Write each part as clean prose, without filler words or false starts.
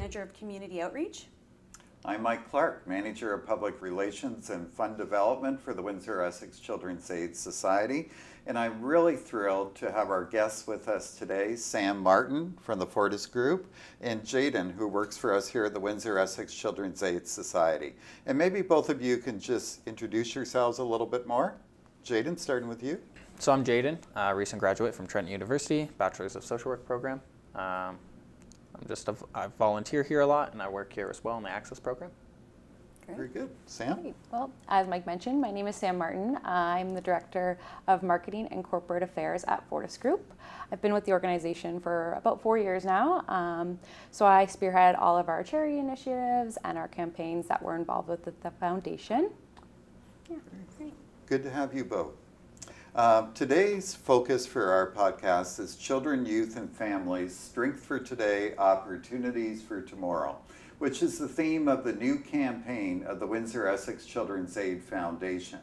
Manager of Community Outreach. I'm Mike Clark, Manager of Public Relations and Fund Development for the Windsor-Essex Children's Aid Society. And I'm really thrilled to have our guests with us today, Sam Martin from the Fortis Group and Jaiden, who works for us here at the Windsor-Essex Children's Aid Society. And maybe both of you can just introduce yourselves a little bit more. Jaiden, starting with you. So I'm Jaiden, a recent graduate from Trent University, Bachelor's of Social Work program. I volunteer here a lot, and I work here as well in the Access program. Great. Very good. Sam? Great. Well, as Mike mentioned, my name is Sam Martin. I'm the Director of Marketing and Corporate Affairs at Fortis Group. I've been with the organization for about 4 years now. So I spearhead all of our charity initiatives and our campaigns that we're involved with at the foundation. Yeah, great. Good to have you both. Today's focus for our podcast is Children, Youth, and Families, Strength for Today, Opportunities for Tomorrow, which is the theme of the new campaign of the Windsor-Essex Children's Aid Foundation.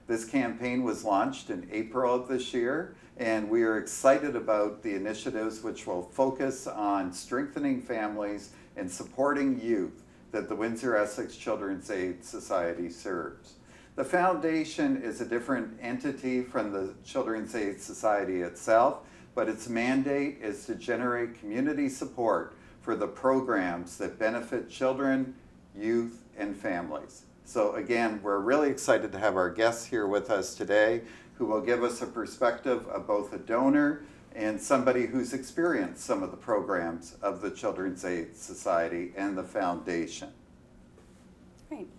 This campaign was launched in April of this year, and we are excited about the initiatives which will focus on strengthening families and supporting youth that the Windsor-Essex Children's Aid Society serves. The foundation is a different entity from the Children's Aid Society itself, but its mandate is to generate community support for the programs that benefit children, youth, and families. So again, we're really excited to have our guests here with us today who will give us a perspective of both a donor and somebody who's experienced some of the programs of the Children's Aid Society and the foundation. Great.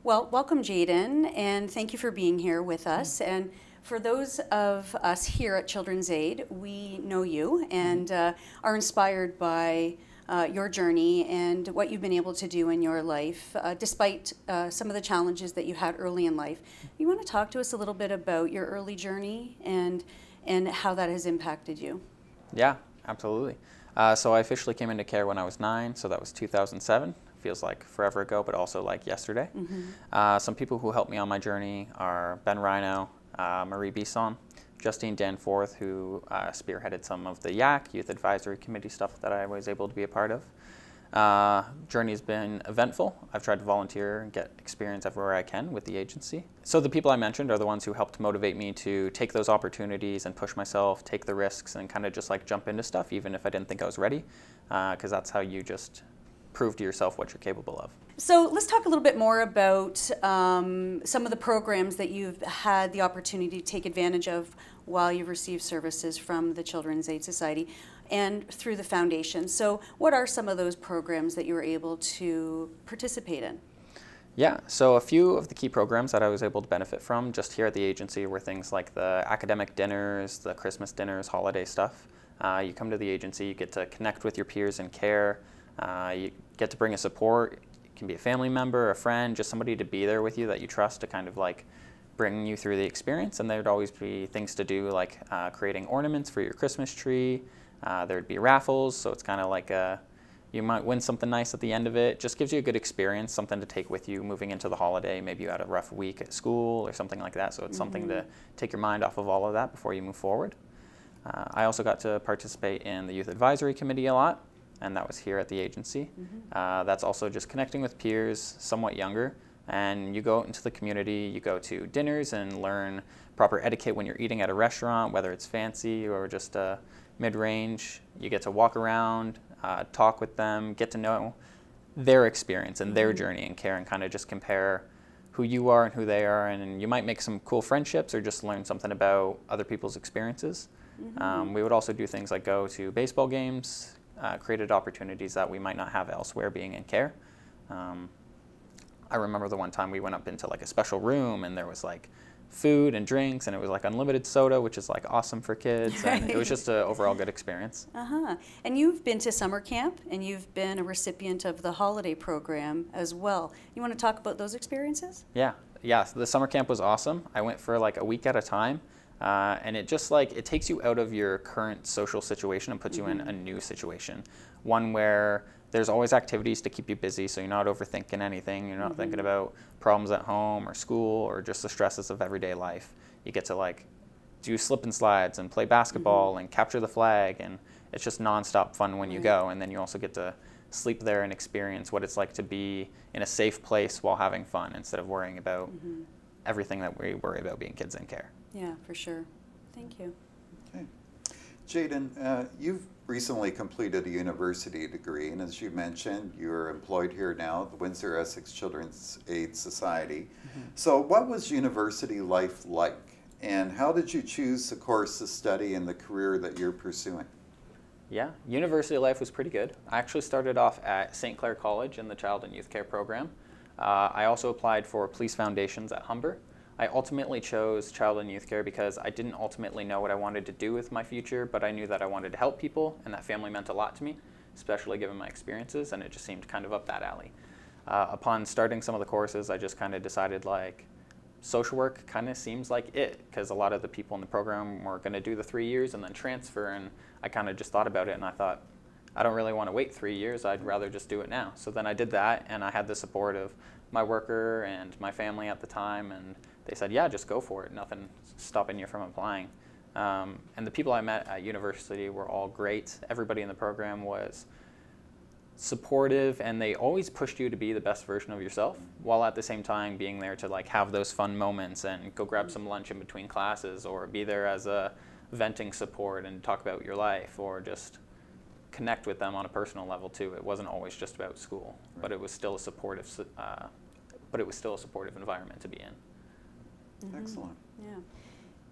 Well, welcome, Jaiden, and thank you for being here with us. And for those of us here at Children's Aid, we know you and are inspired by your journey and what you've been able to do in your life, despite some of the challenges that you had early in life. You want to talk to us a little bit about your early journey and how that has impacted you? Yeah, absolutely. So I officially came into care when I was 9, so that was 2007. Feels like forever ago, but also like yesterday. Some people who helped me on my journey are Ben Rhino, Marie Bisson, Justine Danforth, who spearheaded some of the YAC, Youth Advisory Committee stuff that I was able to be a part of. Journey's been eventful. I've tried to volunteer and get experience everywhere I can with the agency. So the people I mentioned are the ones who helped motivate me to take those opportunities and push myself, take the risks, and kind of just like jump into stuff, even if I didn't think I was ready, because that's how you just prove to yourself what you're capable of. So let's talk a little bit more about some of the programs that you've had the opportunity to take advantage of while you've received services from the Children's Aid Society and through the foundation. So what are some of those programs that you were able to participate in? Yeah, so a few of the key programs that I was able to benefit from just here at the agency were things like the academic dinners, the Christmas dinners, holiday stuff. You come to the agency, you get to connect with your peers in care. You get to bring a support. It can be a family member, a friend, just somebody to be there with you that you trust to kind of like bring you through the experience. And there'd always be things to do like creating ornaments for your Christmas tree. There'd be raffles, so it's kind of like you might win something nice at the end of it. Just gives you a good experience, something to take with you moving into the holiday. Maybe you had a rough week at school or something like that, so it's something to take your mind off of all of that before you move forward. I also got to participate in the Youth Advisory Committee a lot, and that was here at the agency. That's also just connecting with peers somewhat younger, and you go out into the community, you go to dinners and learn proper etiquette when you're eating at a restaurant, whether it's fancy or just mid-range. You get to walk around, talk with them, get to know their experience and their journey in care and kind of just compare who you are and who they are, and you might make some cool friendships or just learn something about other people's experiences. We would also do things like go to baseball games, created opportunities that we might not have elsewhere being in care. I remember the one time we went up into like a special room and there was like food and drinks and it was like unlimited soda, which is like awesome for kids. Right. And it was just an overall good experience. And you've been to summer camp and you've been a recipient of the holiday program as well. You want to talk about those experiences? Yeah, the summer camp was awesome. I went for like a week at a time. And it just like, it takes you out of your current social situation and puts you in a new situation. One where there's always activities to keep you busy, so you're not overthinking anything. You're not thinking about problems at home or school or just the stresses of everyday life. You get to like do slip and slides and play basketball and capture the flag, and it's just nonstop fun when you go. And then you also get to sleep there and experience what it's like to be in a safe place while having fun instead of worrying about everything that we worry about being kids in care. Yeah, for sure. Thank you. Okay. Jaiden, you've recently completed a university degree, and as you mentioned, you're employed here now at the Windsor-Essex Children's Aid Society. So what was university life like, and how did you choose the course to study and the career that you're pursuing? Yeah, university life was pretty good. I actually started off at St. Clair College in the Child and Youth Care program. I also applied for Police Foundations at Humber. I ultimately chose Child and Youth Care because I didn't ultimately know what I wanted to do with my future, but I knew that I wanted to help people, and that family meant a lot to me, especially given my experiences, and it just seemed kind of up that alley. Upon starting some of the courses, I just kind of decided, like, social work kind of seems like it, because a lot of the people in the program were going to do the 3 years and then transfer, and I kind of just thought about it, and I thought, I don't really want to wait 3 years, I'd rather just do it now. So then I did that, and I had the support of my worker and my family at the time, and they said, yeah, just go for it, nothing stopping you from applying. And the people I met at university were all great. Everybody in the program was supportive, and they always pushed you to be the best version of yourself, while at the same time being there to, like, have those fun moments and go grab some lunch in between classes, or be there as a venting support and talk about your life, or just connect with them on a personal level too. It wasn't always just about school, Right. but it was still a supportive environment to be in. Excellent. Yeah.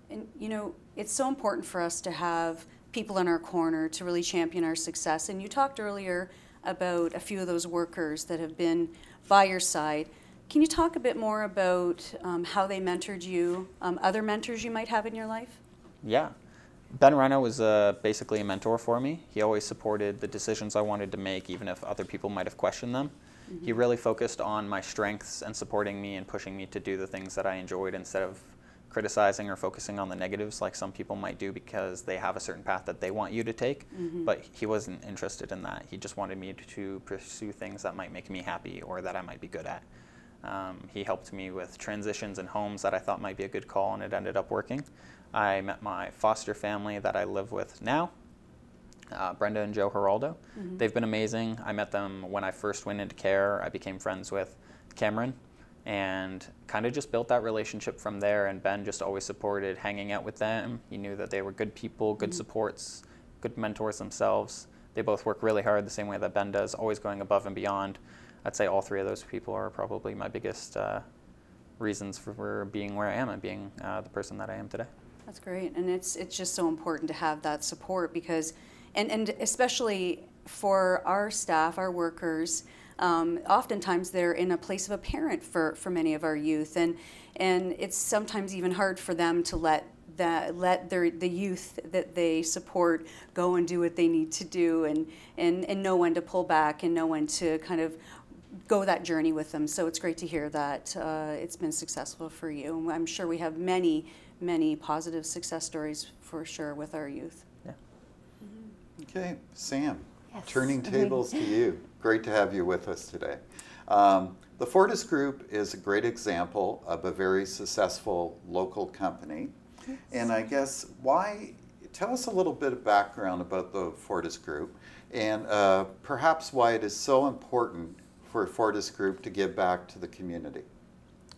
And, you know, it's so important for us to have people in our corner to really champion our success. And you talked earlier about a few of those workers that have been by your side. Can you talk a bit more about how they mentored you, other mentors you might have in your life? Yeah. Ben Reno was basically a mentor for me. He always supported the decisions I wanted to make, even if other people might have questioned them. He really focused on my strengths and supporting me and pushing me to do the things that I enjoyed, instead of criticizing or focusing on the negatives like some people might do because they have a certain path that they want you to take. But he wasn't interested in that. He just wanted me to pursue things that might make me happy or that I might be good at. He helped me with transitions in homes that I thought might be a good call, and it ended up working. I met my foster family that I live with now, Brenda and Joe Geraldo. They've been amazing. I met them when I first went into care. I became friends with Cameron and kind of just built that relationship from there, and Ben just always supported hanging out with them. He knew that they were good people, good supports, good mentors themselves. They both work really hard the same way that Ben does, always going above and beyond. I'd say all three of those people are probably my biggest reasons for being where I am and being the person that I am today. That's great, and it's just so important to have that support because, and especially for our staff, our workers, oftentimes they're in a place of a parent for many of our youth, and it's sometimes even hard for them to let the youth that they support go and do what they need to do, and know when to pull back and know when to kind of go that journey with them. So it's great to hear that it's been successful for you. I'm sure we have many positive success stories for sure with our youth. Yeah. Okay, Sam, Yes. turning tables to you. Great to have you with us today. The Fortis Group is a great example of a very successful local company. And I guess tell us a little bit of background about the Fortis Group, and perhaps why it is so important for Fortis Group to give back to the community.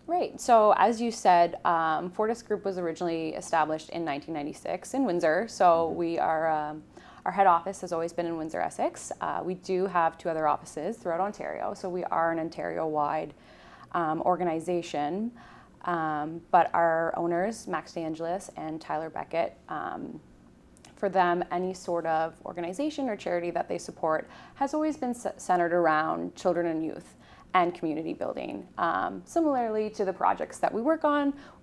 Right. So as you said, Fortis Group was originally established in 1996 in Windsor. So we are, our head office has always been in Windsor-Essex. We do have 2 other offices throughout Ontario. So we are an Ontario-wide organization. But our owners, Max DeAngelis and Tyler Beckett, for them, any sort of organization or charity that they support has always been centered around children and youth and community building. Similarly to the projects that we work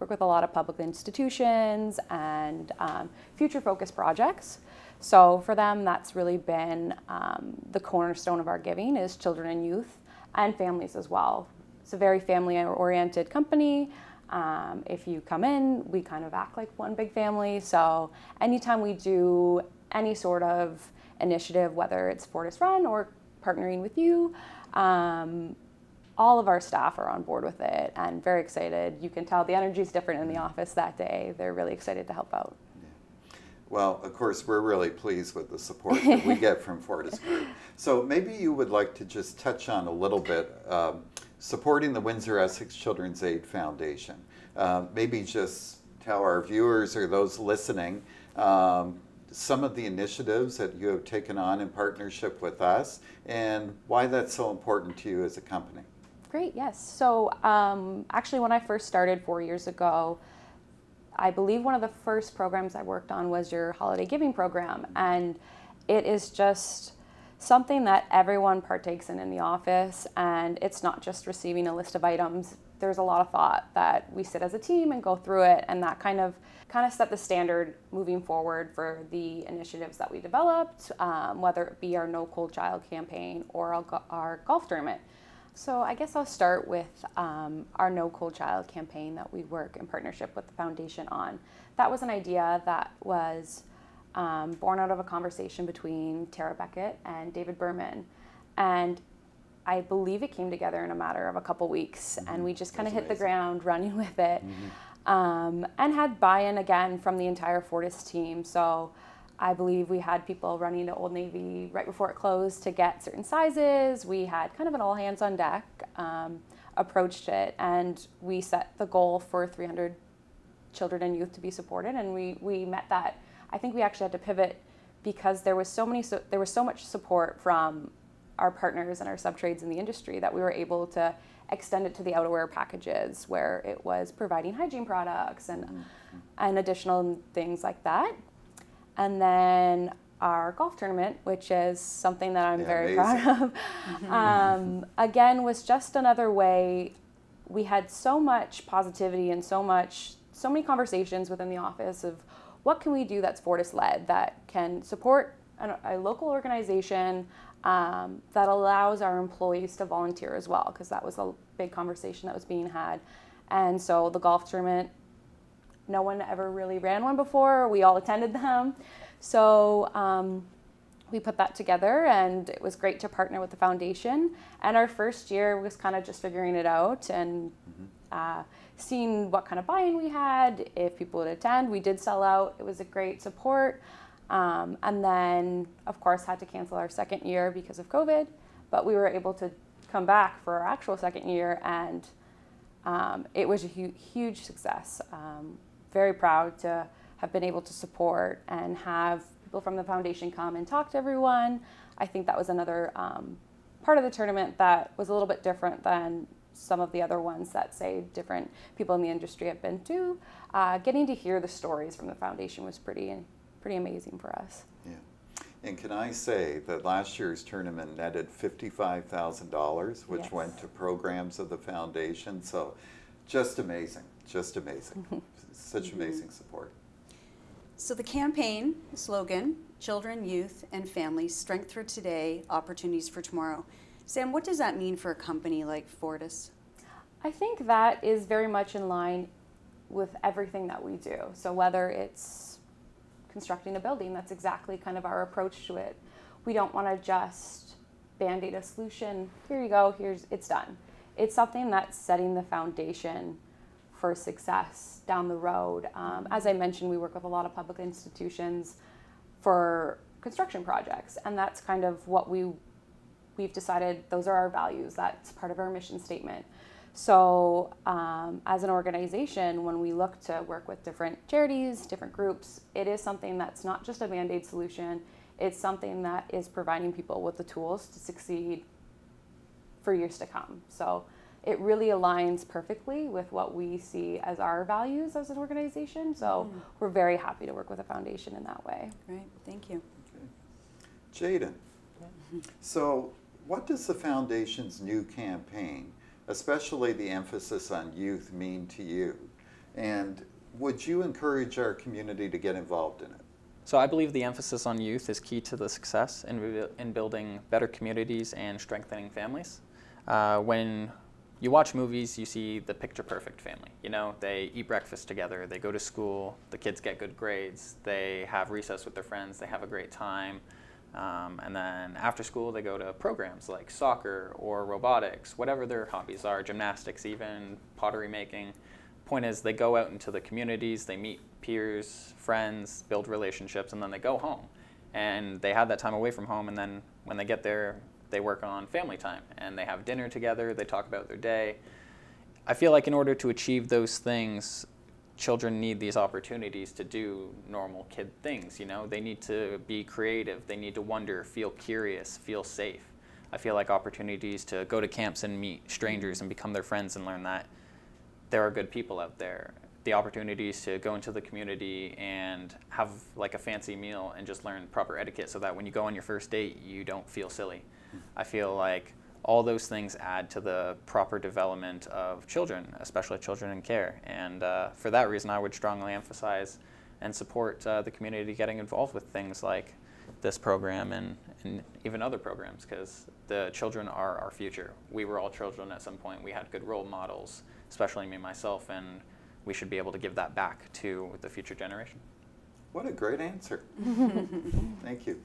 with a lot of public institutions and future-focused projects. So for them, that's really been the cornerstone of our giving is children and youth and families as well. It's a very family-oriented company. If you come in, we kind of act like one big family. So anytime we do any sort of initiative, whether it's Fortis Run or partnering with you, all of our staff are on board with it and very excited. You can tell the energy is different in the office that day. They're really excited to help out. Well, of course, we're really pleased with the support that we get from Fortis Group. So maybe you would like to just touch on a little bit supporting the Windsor-Essex Children's Aid Foundation. Maybe just tell our viewers or those listening some of the initiatives that you have taken on in partnership with us and why that's so important to you as a company. Great, yes. So actually when I first started 4 years ago, I believe one of the first programs I worked on was your holiday giving program, and it is just something that everyone partakes in the office, and it's not just receiving a list of items. There's a lot of thought that we sit as a team and go through it, and that kind of set the standard moving forward for the initiatives that we developed, whether it be our No Cold Child campaign or our golf tournament. So I guess I'll start with our No Cold Child campaign that we work in partnership with the foundation on. That was an idea that was born out of a conversation between Tara Beckett and David Berman. And I believe it came together in a matter of a couple weeks, and we just kind of hit the ground running with it, and had buy-in again from the entire Fortis team. So I believe we had people running to Old Navy right before it closed to get certain sizes. We had kind of an all hands on deck approach to it, and we set the goal for 300 children and youth to be supported, and we met that. I think we actually had to pivot because there was so much support from our partners and our sub-trades in the industry that we were able to extend it to the outerwear packages, where it was providing hygiene products and additional things like that. And then our golf tournament, which is something that I'm very proud of, again, was just another way. We had so much positivity and so many conversations within the office of what can we do that's Fortis-led, that can support a local organization, that allows our employees to volunteer as well, because that was a big conversation that was being had. And so the golf tournament, no one ever really ran one before. We all attended them. So we put that together, and it was great to partner with the foundation. And our first year was kind of just figuring it out and seeing what kind of buy-in we had, if people would attend. We did sell out. It was a great support. And then, of course, had to cancel our second year because of COVID. But we were able to come back for our actual second year, and it was a huge success. Very proud to have been able to support and have people from the foundation come and talk to everyone. I think that was another part of the tournament that was a little bit different than some of the other ones that, say, different people in the industry have been to. Getting to hear the stories from the foundation was pretty amazing for us. Yeah. And can I say that last year's tournament netted $55,000, which Yes. went to programs of the foundation. So just amazing, just amazing. Such amazing support. So the campaign slogan, children, youth, and families, strength for today, opportunities for tomorrow. Sam, what does that mean for a company like Fortis? I think that is very much in line with everything that we do. So whether it's constructing a building, that's exactly kind of our approach to it. We don't want to just band-aid a solution. Here you go, it's done. It's something that's setting the foundation for success down the road. As I mentioned, we work with a lot of public institutions for construction projects, and that's kind of what we've decided, those are our values. That's part of our mission statement. So as an organization, when we look to work with different charities, different groups, it is something that's not just a Band-Aid solution. It's something that is providing people with the tools to succeed for years to come. So it really aligns perfectly with what we see as our values as an organization. So we're very happy to work with a foundation in that way. Great, thank you. Okay. Jaiden, so what does the foundation's new campaign, especially the emphasis on youth, mean to you? And would you encourage our community to get involved in it? So I believe the emphasis on youth is key to the success in building better communities and strengthening families. When you watch movies, you see the picture-perfect family. You know, they eat breakfast together, they go to school, the kids get good grades, they have recess with their friends, they have a great time. And then after school, they go to programs like soccer or robotics, whatever their hobbies are, gymnastics even, pottery making. point is they go out into the communities, they meet peers, friends, build relationships, and then they go home. And they have that time away from home, and then when they get there, they work on family time, and they have dinner together, they talk about their day. I feel like in order to achieve those things, children need these opportunities to do normal kid things, you know? They need to be creative, they need to wonder, feel curious, feel safe. I feel like opportunities to go to camps and meet strangers and become their friends and learn that there are good people out there. The opportunities to go into the community and have like a fancy meal and just learn proper etiquette so that when you go on your first date, you don't feel silly. I feel like all those things add to the proper development of children, especially children in care. And for that reason, I would strongly emphasize and support the community getting involved with things like this program and even other programs, because the children are our future. We were all children at some point. We had good role models, especially me, myself, and we should be able to give that back to the future generation. What a great answer. Thank you.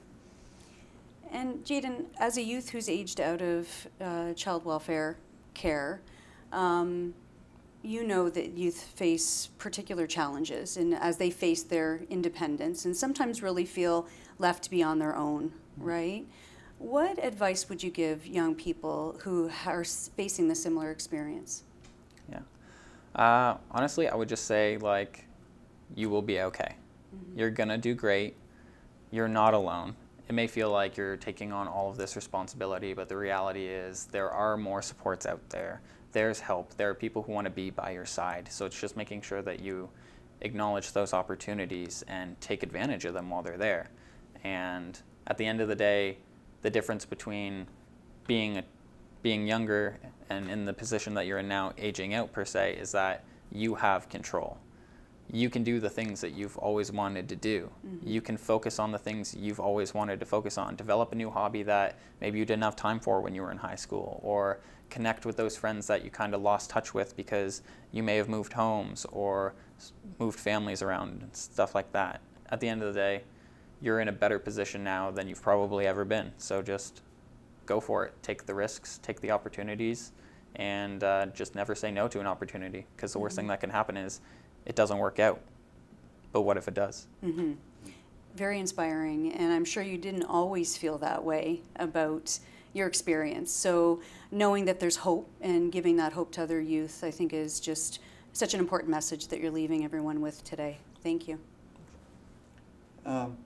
And Jaiden, as a youth who's aged out of child welfare care, you know that youth face particular challenges and as they face their independence and sometimes really feel left to be on their own, right? What advice would you give young people who are facing the similar experience? Yeah. Honestly, I would just say, like, you will be okay. You're gonna do great. You're not alone. It may feel like you're taking on all of this responsibility, but the reality is there are more supports out there. There's help. There are people who want to be by your side. So it's just making sure that you acknowledge those opportunities and take advantage of them while they're there. And at the end of the day, the difference between being younger and in the position that you're in now, aging out per se, is that you have control. You can do the things that you've always wanted to do. You can focus on the things you've always wanted to focus on. Develop a new hobby that maybe you didn't have time for when you were in high school, or connect with those friends that you kind of lost touch with because you may have moved homes or moved families around and stuff like that. At the end of the day, you're in a better position now than you've probably ever been. So just go for it. Take the risks, take the opportunities, and just never say no to an opportunity, because the worst thing that can happen is it doesn't work out. But what if it does? Very inspiring, and I'm sure you didn't always feel that way about your experience. So knowing that there's hope and giving that hope to other youth, I think, is just such an important message that you're leaving everyone with today. Thank you.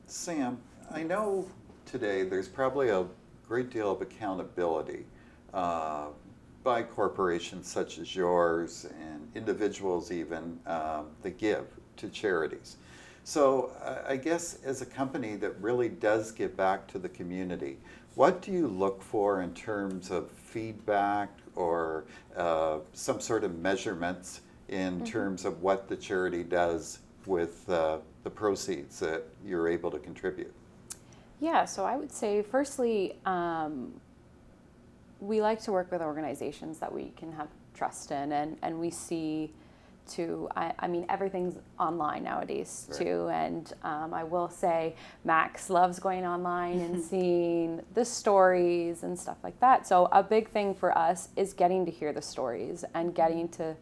Sam, I know today there's probably a great deal of accountability by corporations such as yours and individuals even that give to charities. So I guess as a company that really does give back to the community, what do you look for in terms of feedback or some sort of measurements in terms of what the charity does with the proceeds that you're able to contribute? Yeah, so I would say firstly, we like to work with organizations that we can have trust in, and we see I mean, everything's online nowadays too, and I will say Max loves going online and seeing the stories and stuff like that. So a big thing for us is getting to hear the stories and getting to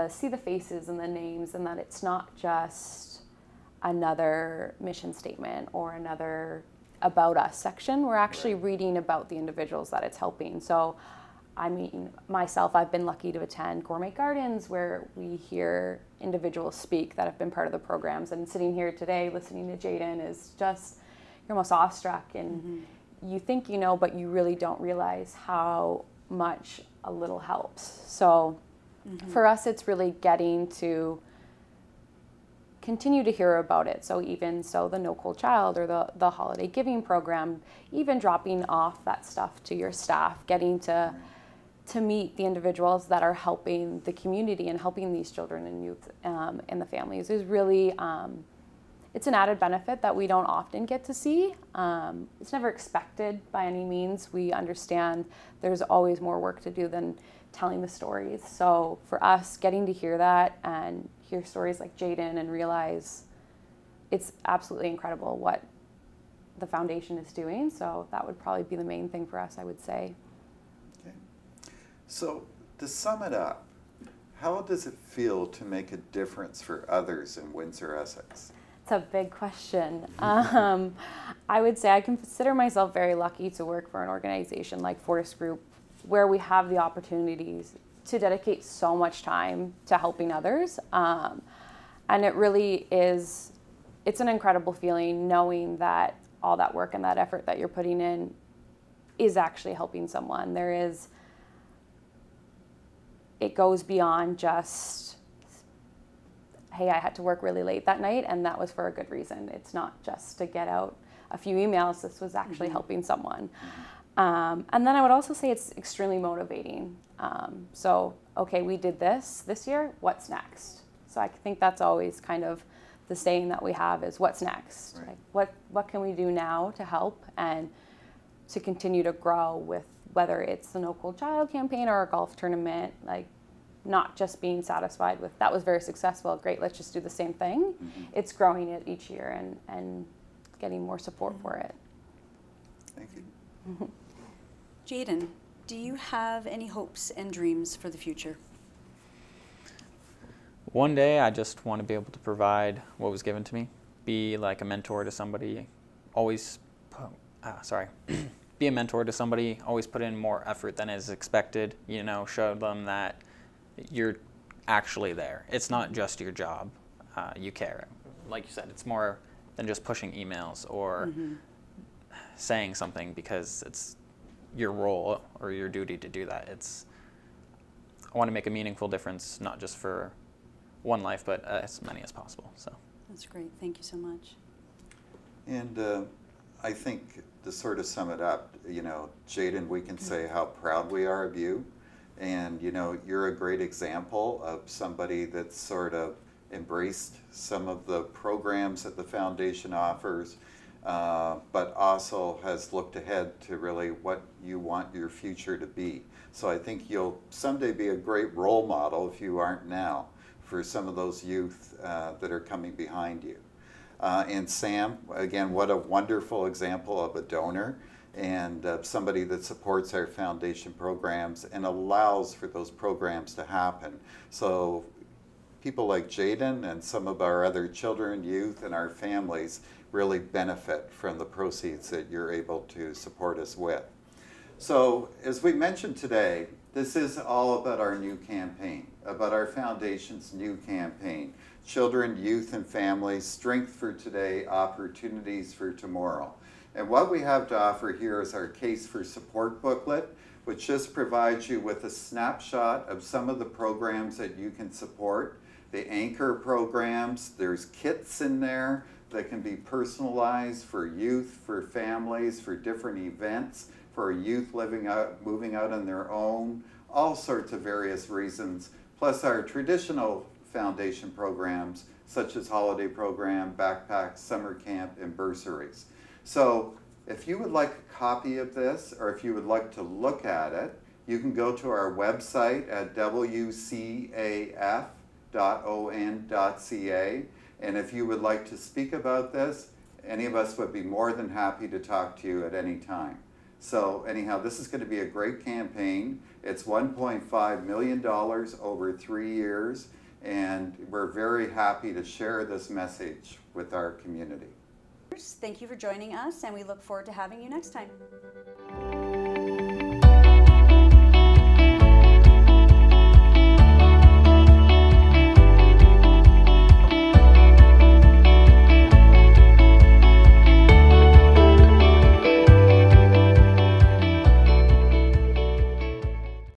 see the faces and the names, and that it's not just another mission statement or another about us section. We're actually reading about the individuals that it's helping. So I mean, myself, I've been lucky to attend Gourmet Gardens where we hear individuals speak that have been part of the programs, and sitting here today listening to Jaiden is just, you're almost awestruck, and you think you know, but you really don't realize how much a little helps. So for us, it's really getting to continue to hear about it. So even so, the No Cold Child or the holiday giving program, even dropping off that stuff to your staff, getting to meet the individuals that are helping the community and helping these children and youth and the families is really, it's an added benefit that we don't often get to see. It's never expected by any means. We understand there's always more work to do than telling the stories. So for us, getting to hear that and hear stories like Jaiden and realize it's absolutely incredible what the foundation is doing. So that would probably be the main thing for us, I would say. Okay. So to sum it up, How does it feel to make a difference for others in Windsor-Essex? It's a big question. I would say I consider myself very lucky to work for an organization like Fortis Group, where we have the opportunities to dedicate so much time to helping others. And it really is, it's an incredible feeling knowing that all that work and that effort that you're putting in is actually helping someone. It goes beyond just, hey, I had to work really late that night and that was for a good reason. It's not just to get out a few emails. This was actually helping someone. And then I would also say it's extremely motivating. So, okay, we did this year, what's next? So I think that's always kind of the saying that we have is what's next? Right. Like what can we do now to help and to continue to grow with whether it's the No Cold Child campaign or a golf tournament, like not just being satisfied with that was very successful, great, let's just do the same thing. It's growing it each year and getting more support for it. Thank you. Jaiden, do you have any hopes and dreams for the future? One day I just want to be able to provide what was given to me, be like a mentor to somebody, be a mentor to somebody, always put in more effort than is expected, you know, show them that you're actually there. It's not just your job, you care. Like you said, it's more than just pushing emails or saying something because it's your role or your duty to do that. I want to make a meaningful difference, not just for one life, but as many as possible. So That's great. Thank you so much. And I think to sort of sum it up, you know, Jaiden, we can say how proud we are of you. And, you know, you're a great example of somebody that's sort of embraced some of the programs that the foundation offers, but also has looked ahead to really what you want your future to be. So I think you'll someday be a great role model, if you aren't now, for some of those youth that are coming behind you. And Sam, again, what a wonderful example of a donor and somebody that supports our foundation programs and allows for those programs to happen. So people like Jaiden and some of our other children, youth, and our families really benefit from the proceeds that you're able to support us with. So as we mentioned today, this is all about our new campaign, about our foundation's new campaign, Children, Youth, and Families, Strength for Today, Opportunities for Tomorrow. And what we have to offer here is our Case for Support booklet, which just provides you with a snapshot of some of the programs that you can support. The anchor programs, there's kits in there that can be personalized for youth, for families, for different events, for youth moving out on their own, all sorts of various reasons, plus our traditional foundation programs such as holiday program, backpacks, summer camp, and bursaries. So if you would like a copy of this or if you would like to look at it, you can go to our website at wcaf.on.ca, and if you would like to speak about this, any of us would be more than happy to talk to you at any time. So anyhow, this is going to be a great campaign. It's $1.5 million over 3 years, and we're very happy to share this message with our community. Thank you for joining us, and we look forward to having you next time.